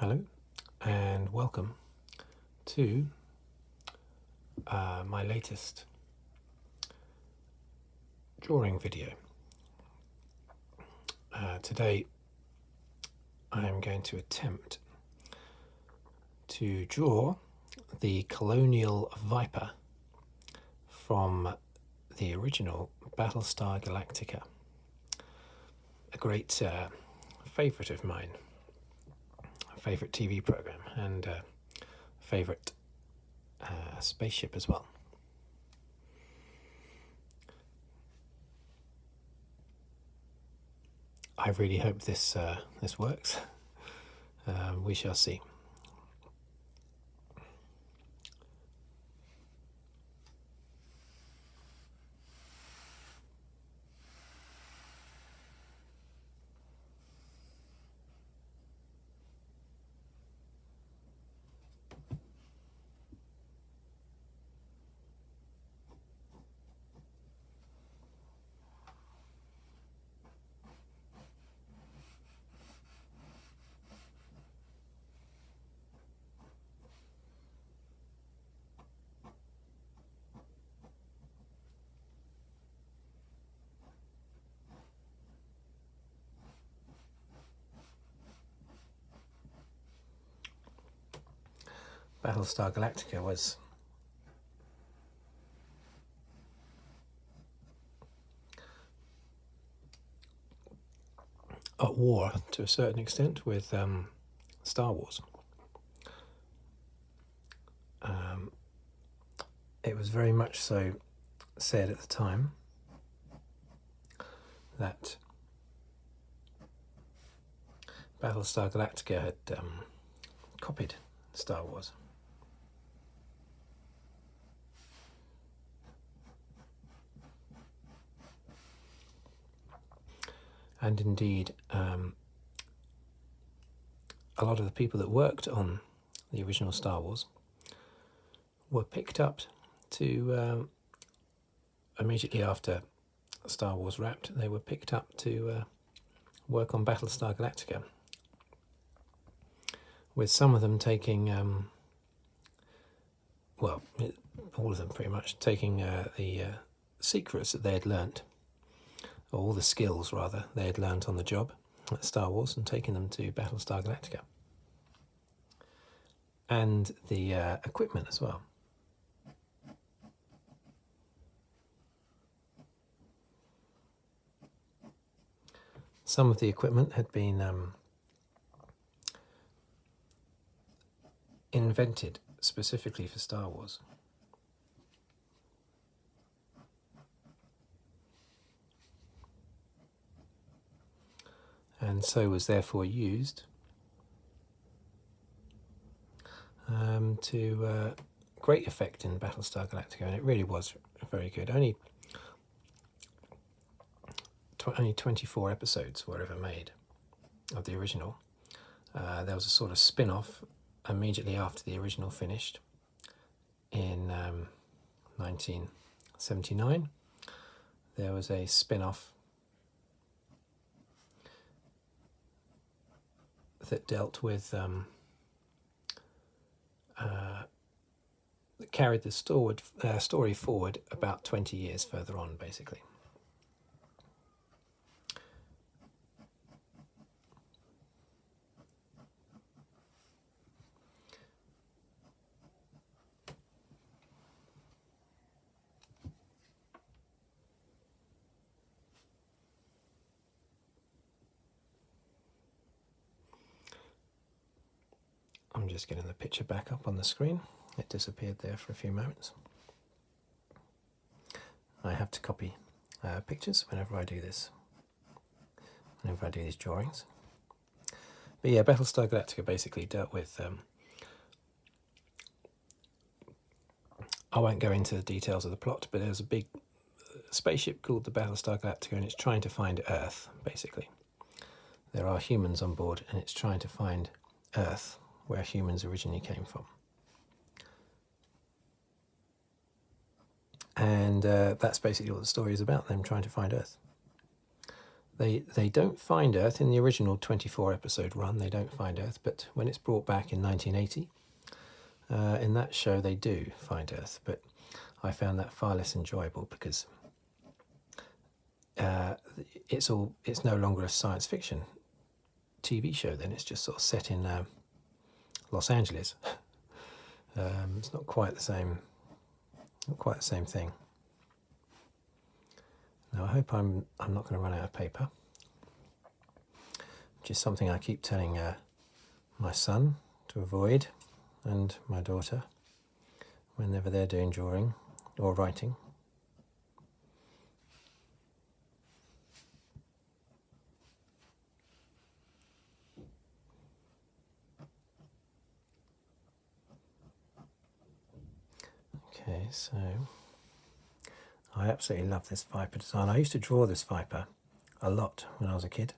Hello and welcome to my latest drawing video. Today I am going to attempt to draw the Colonial Viper from the original Battlestar Galactica, a great favourite of mine. Favourite TV program and favourite spaceship as well. I really hope this works. We shall see. Battlestar Galactica was at war to a certain extent with Star Wars. It was very much so said at the time that Battlestar Galactica had copied Star Wars. And indeed, a lot of the people that worked on the original Star Wars were picked up to, immediately after Star Wars wrapped, they were picked up to work on Battlestar Galactica, with some of them taking, well, all of them pretty much, taking the secrets that they had learnt, or all the skills rather, they had learnt on the job at Star Wars and taking them to Battlestar Galactica. And the equipment as well. Some of the equipment had been invented specifically for Star Wars. And so was therefore used to great effect in Battlestar Galactica, and it really was very good. Only 24 episodes were ever made of the original. There was a sort of spin-off immediately after the original finished in 1979. There was a spin-off that dealt with that carried the story forward about 20 years further on, basically. I'm just getting the picture back up on the screen. It disappeared there for a few moments. I have to copy pictures whenever I do this, whenever I do these drawings. But yeah, Battlestar Galactica basically dealt with, I won't go into the details of the plot, but there's a big spaceship called the Battlestar Galactica, and it's trying to find Earth, basically. There are humans on board, and it's trying to find Earth, where humans originally came from. And that's basically what the story is about, them trying to find Earth. They don't find Earth in the original 24 episode run. They don't find Earth, but when it's brought back in 1980, in that show they do find Earth. But I found that far less enjoyable because it's no longer a science fiction TV show. Then it's just sort of set in Los Angeles. It's not quite the same. Not quite the same thing. Now I hope I'm not going to run out of paper, which is something I keep telling my son to avoid, and my daughter, whenever they're doing drawing or writing. Okay, so I absolutely love this Viper design. I used to draw this Viper a lot when I was a kid.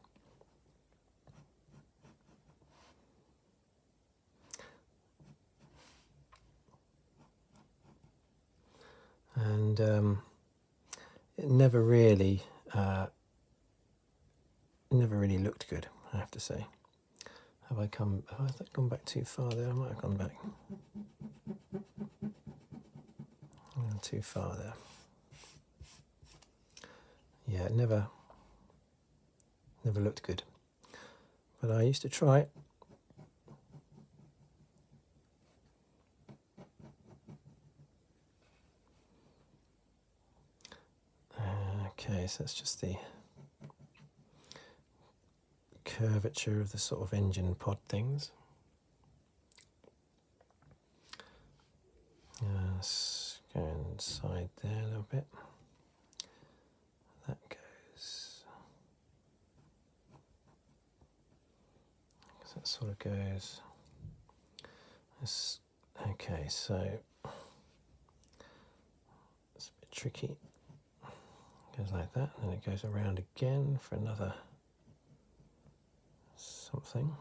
And it never really looked good, I have to say. Have I gone back too far there? I might have gone back too far there. Yeah, it never looked good. But I used to try it. Okay, so that's just the curvature of the sort of engine pod things. Let's go inside there a little bit. That goes. So that sort of goes. Okay, so it's a bit tricky. Goes like that, and it goes around again for another something.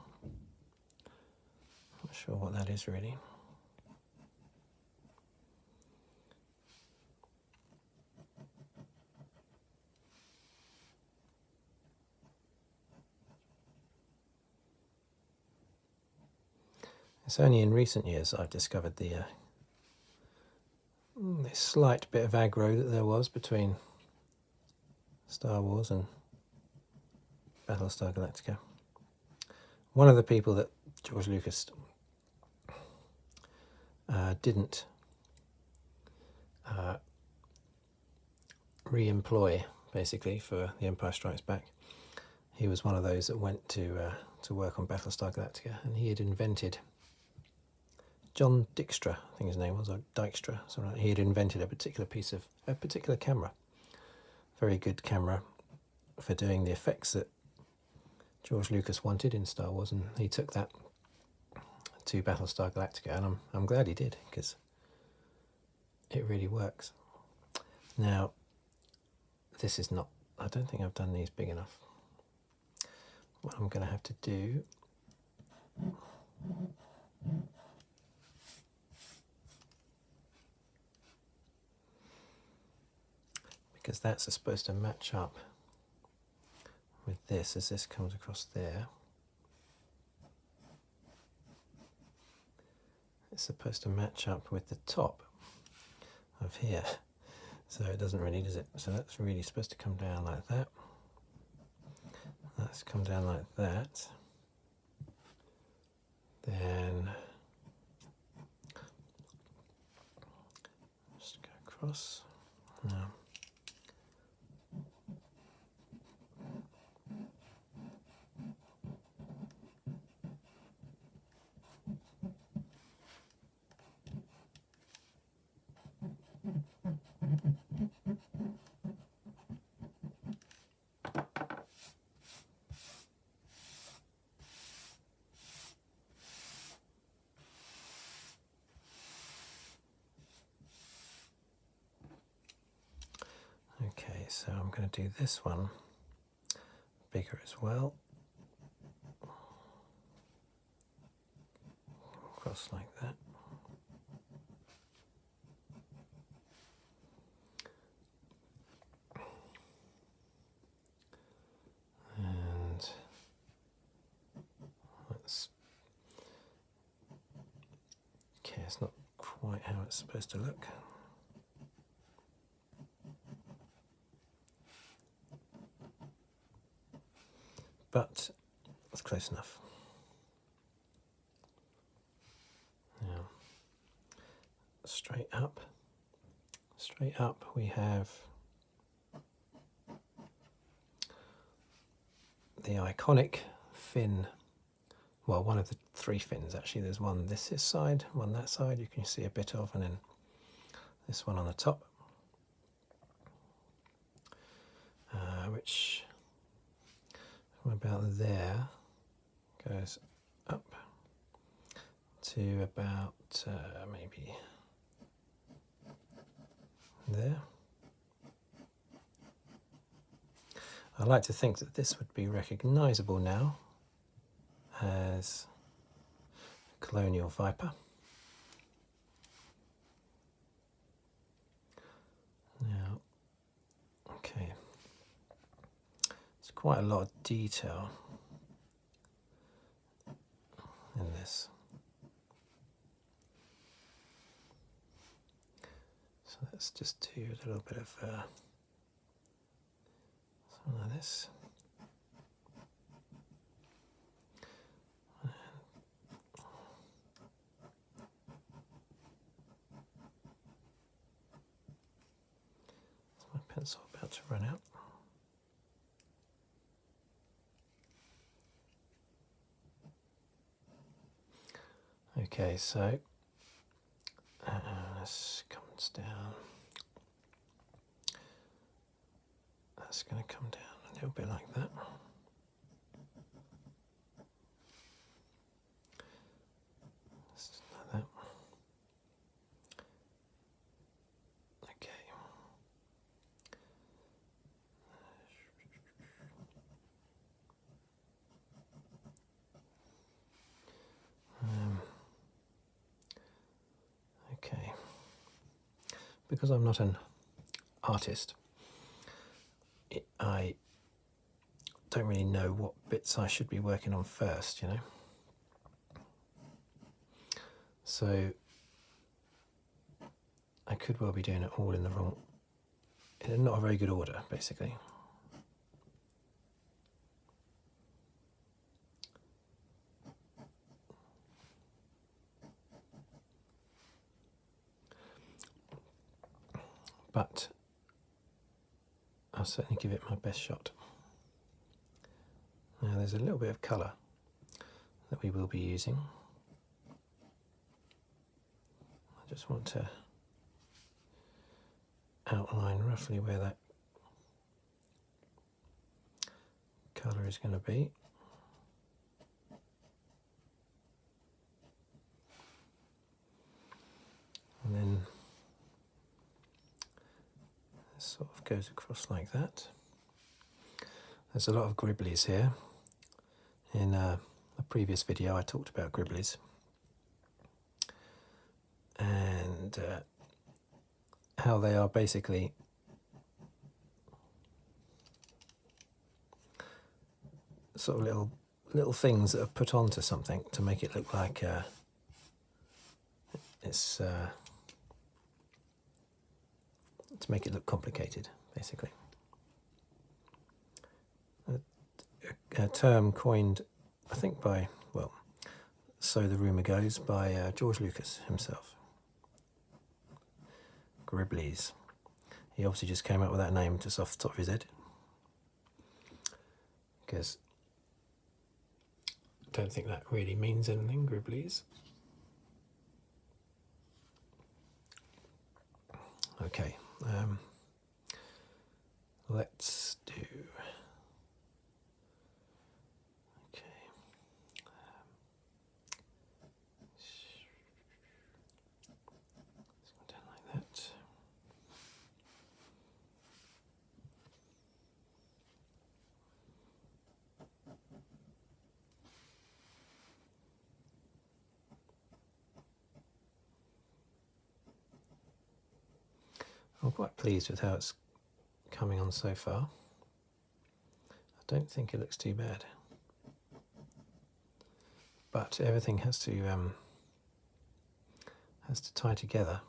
Not sure what that is really. It's only in recent years I've discovered the this slight bit of aggro that there was between Star Wars and Battlestar Galactica. One of the people that George Lucas didn't re-employ, basically, for The Empire Strikes Back, he was one of those that went to work on Battlestar Galactica, and he had invented, John Dykstra, I think his name was, or Dykstra, something like that. He had invented a particular camera, very good camera for doing the effects that George Lucas wanted in Star Wars, and he took that to Battlestar Galactica, and I'm glad he did, because it really works. Now, this is not, I don't think I've done these big enough. What I'm going to have to do because that's supposed to match up with this as this comes across there. It's supposed to match up with the top of here. So it doesn't really, does it? So that's really supposed to come down like that. That's come down like that. Then just go across. Now okay, so I'm going to do this one bigger as well. Across like that. Okay, it's not quite how it's supposed to look. But it's close enough. Now, straight up we have the iconic fin. Well, one of the three fins actually. There's one this side, one that side, you can see a bit of, and then this one on the top, which from about there goes up to about maybe there. I like to think that this would be recognisable now as Colonial Viper. Now, okay, there's quite a lot of detail in this. So let's just do a little bit of something like this. My pencil about to run out. Okay, so this comes down. That's going to come down a little bit like that. Just like that. Okay. Okay. Because I'm not an artist, I don't really know what bits I should be working on first, you know. So I could well be doing it all in the wrong, in not a very good order, basically. But I'll certainly give it my best shot. Now there's a little bit of colour that we will be using. I just want to outline roughly where that colour is going to be. And then this sort of goes across like that. There's a lot of gribblies here. In a previous video I talked about gribblies. And how they are basically sort of little things that are put onto something to make it look like it's to make it look complicated, basically. A term coined, I think, by, well, so the rumour goes, by George Lucas himself. Gribblies. He obviously just came up with that name just off the top of his head, because I don't think that really means anything, gribblies. Okay, let's do... I'm quite pleased with how it's coming on so far. I don't think it looks too bad. But everything has to has to tie together.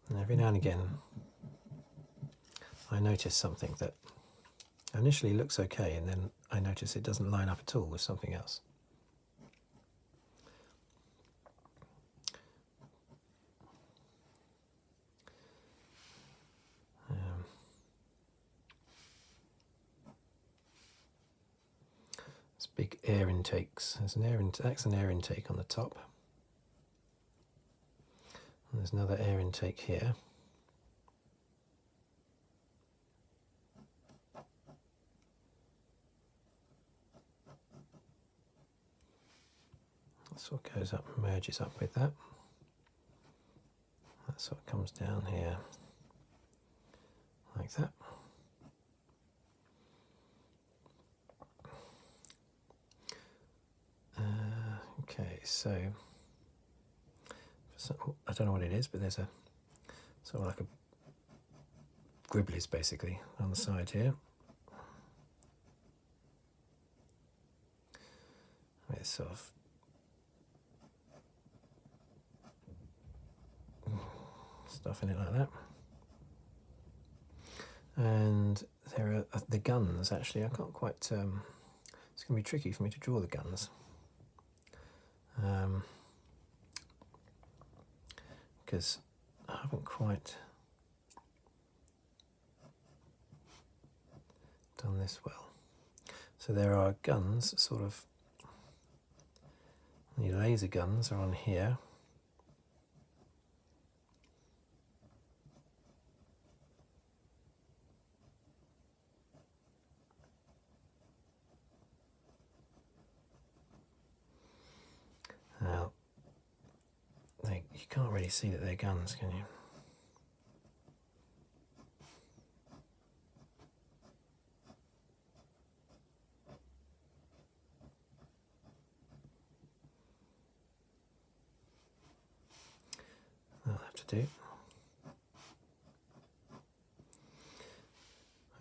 And every now and again I notice something that initially looks okay, and then I notice it doesn't line up at all with something else. It's big air intakes. There's that's an air intake on the top. And there's another air intake here. That's what goes up, merges up with that. That's what comes down here, like that. Okay, so I don't know what it is, but there's a sort of like a gribblies basically on the side here. With sort of stuff in it like that. And there are the guns actually. I can't quite, it's going to be tricky for me to draw the guns. Because I haven't quite done this well. So there are guns, sort of, the laser guns are on here. Now, you can't really see that they're guns, can you? That'll have to do.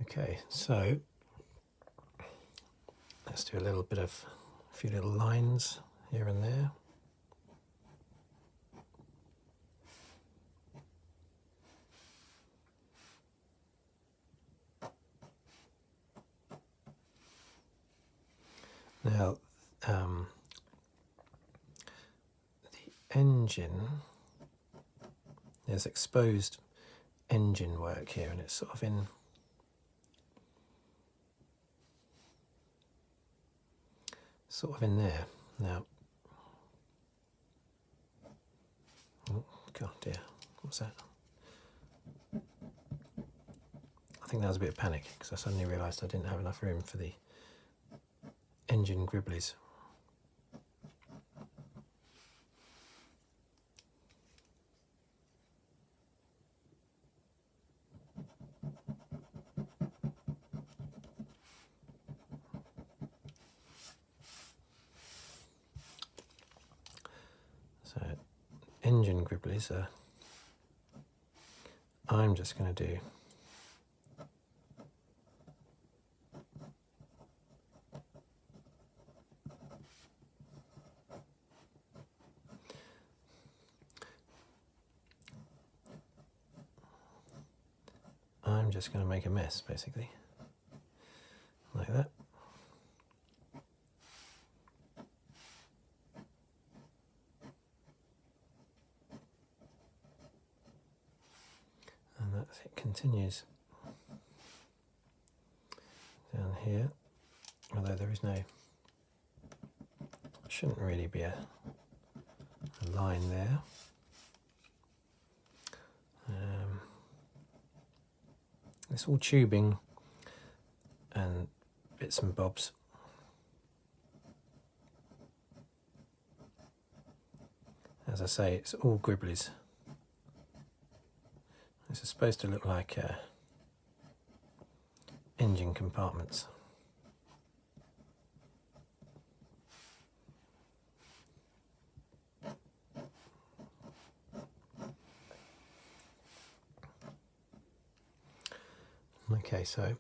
Okay, so let's do a few little lines here and there. Now, the engine, there's exposed engine work here, and it's sort of in there. Now, oh god dear, what's that? I think that was a bit of panic because I suddenly realised I didn't have enough room for the engine gribblies. So engine gribblies are, I'm just going to do going to make a mess basically, like that. And it continues down here, although there is shouldn't really be a line there. It's all tubing and bits and bobs. As I say, it's all gribblies. This is supposed to look like engine compartments. Okay, so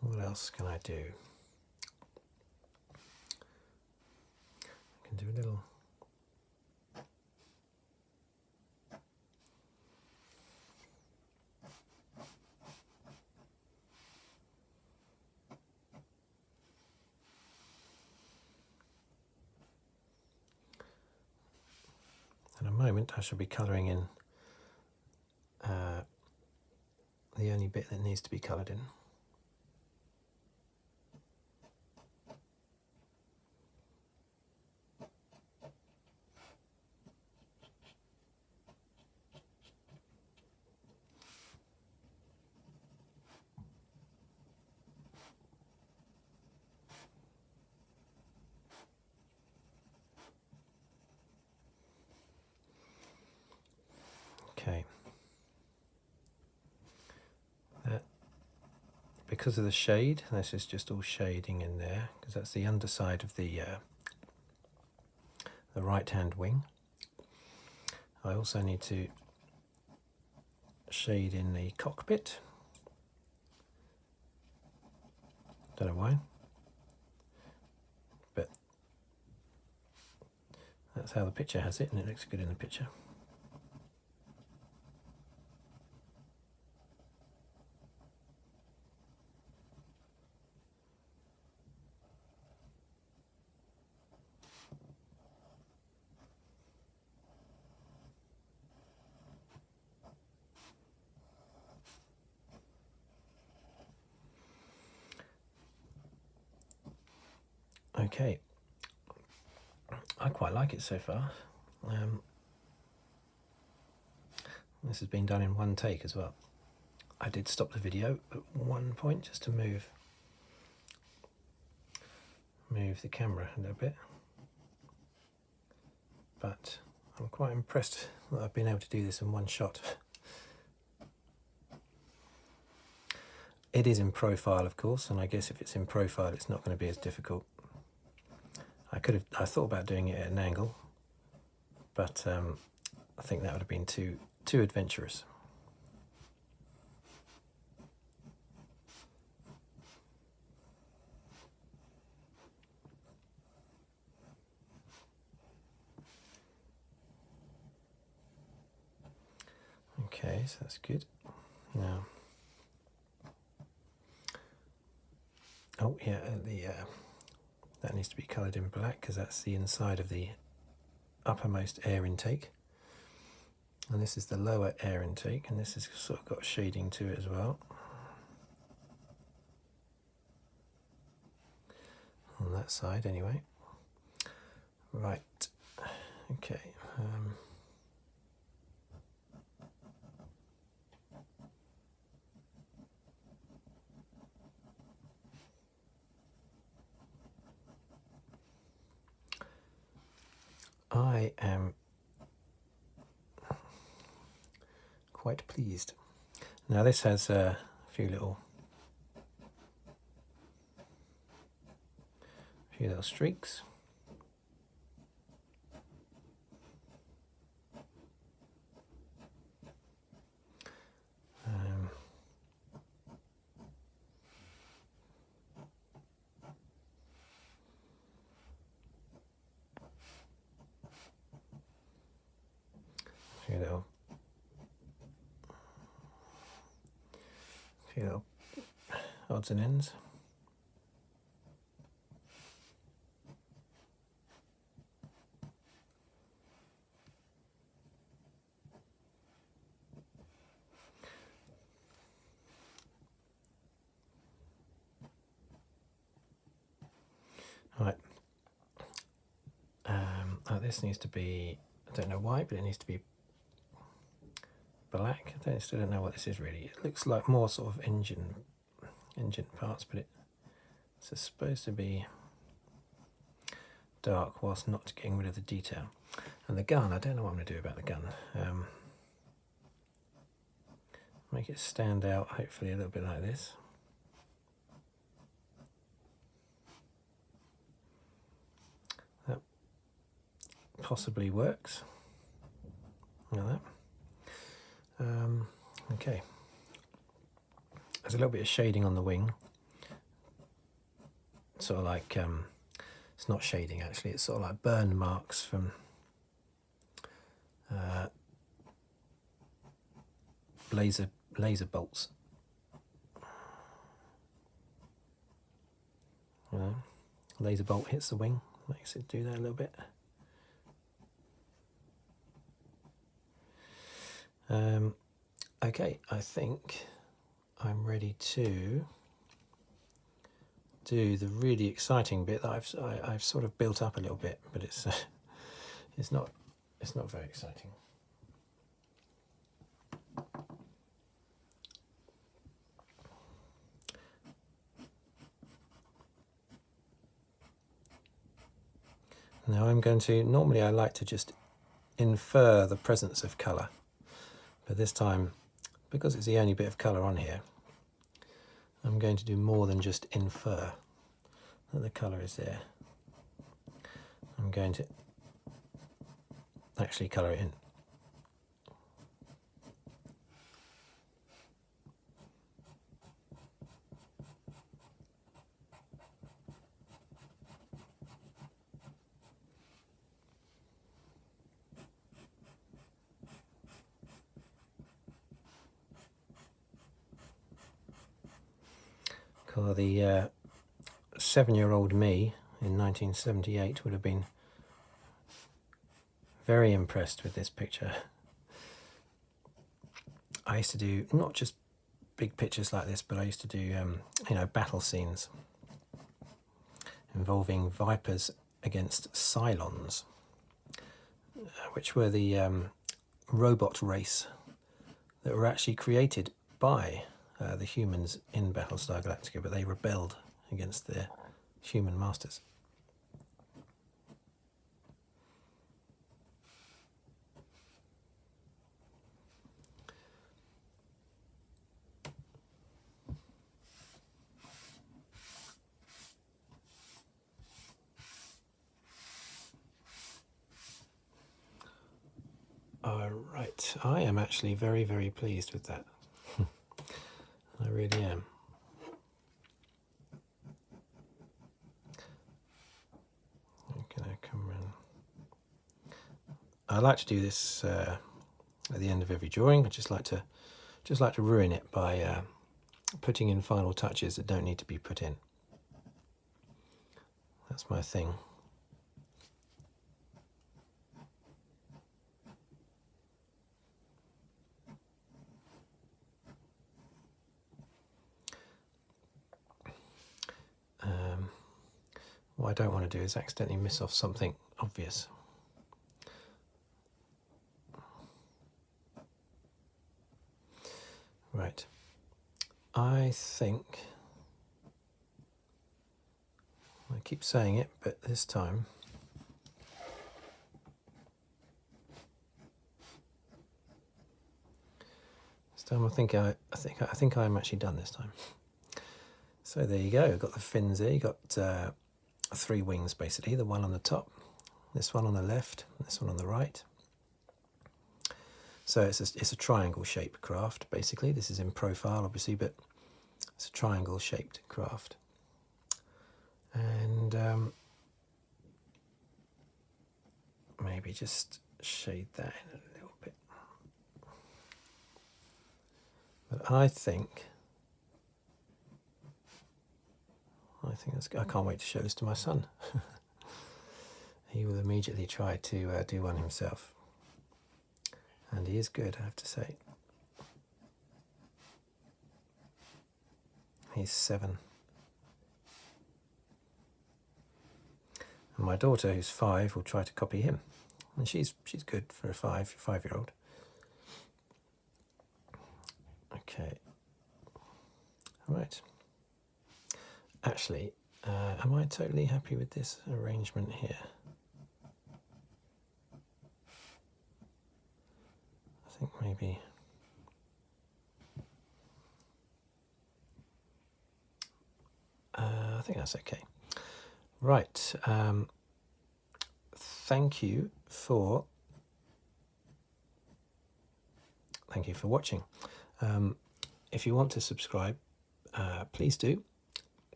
what else can I do? do a little. In a moment I shall be colouring in the only bit that needs to be coloured in. Okay. Because of the shade, this is just all shading in there, because that's the underside of the right-hand wing. I also need to shade in the cockpit. Don't know why, but that's how the picture has it, and it looks good in the picture. Okay, I quite like it so far. This has been done in one take as well. I did stop the video at one point just to move the camera a little bit, but I'm quite impressed that I've been able to do this in one shot. It is in profile, of course, and I guess if it's in profile it's not going to be as difficult. I thought about doing it at an angle, but I think that would have been too adventurous. Okay, so that's good. Now, oh yeah, that needs to be coloured in black because that's the inside of the uppermost air intake, and this is the lower air intake, and this has sort of got shading to it as well on that side anyway. Right, okay. I am quite pleased. Now this has a few little streaks. Few little odds and ends. Right. This needs to be, I don't know why, but it needs to be black. I still don't know what this is really. It looks like more sort of engine parts, but it's supposed to be dark whilst not getting rid of the detail. And the gun, I don't know what I'm going to do about the gun. Make it stand out, hopefully a little bit like this. That possibly works. Like that. Okay. There's a little bit of shading on the wing, sort of like It's not shading actually, it's sort of like burn marks from laser bolts. You know, laser bolt hits the wing, makes it do that a little bit. Okay, I think I'm ready to do the really exciting bit that I've sort of built up a little bit, but it's not very exciting. Now I'm going to, normally I like to just infer the presence of colour, but this time, because it's the only bit of colour on here, I'm going to do more than just infer that the colour is there. I'm going to actually colour it in. The 7-year-old me in 1978 would have been very impressed with this picture. I used to do not just big pictures like this, but I used to do you know, battle scenes involving Vipers against Cylons, which were the robot race that were actually created by the humans in Battlestar Galactica, but they rebelled against their human masters. Right, I am actually very, very pleased with that. I really am. I'm gonna come in. I like to do this at the end of every drawing. I just like to ruin it by putting in final touches that don't need to be put in. That's my thing. What I don't want to do is accidentally miss off something obvious. Right. I think, I keep saying it, but this time I think I'm actually done this time. So there you go. I've got the fins there. You've got 3 wings basically. The one on the top, this one on the left, this one on the right. So it's a triangle shaped craft basically. This is in profile obviously, but it's a triangle shaped craft. And maybe just shade that in a little bit. But I think that's, I can't wait to show this to my son. He will immediately try to do one himself. And he is good, I have to say. He's 7. And my daughter, who's 5, will try to copy him. And she's good for a 5-year-old. Okay. Right. Actually, am I totally happy with this arrangement here? I think maybe... I think that's okay. Right. Thank you for watching. If you want to subscribe, please do.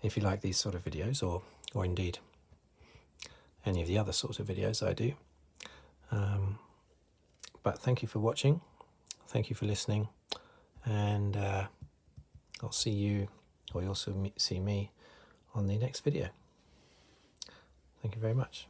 If you like these sort of videos, or or indeed any of the other sorts of videos I do. But thank you for watching, thank you for listening, and I'll see you, or you'll see me on the next video. Thank you very much.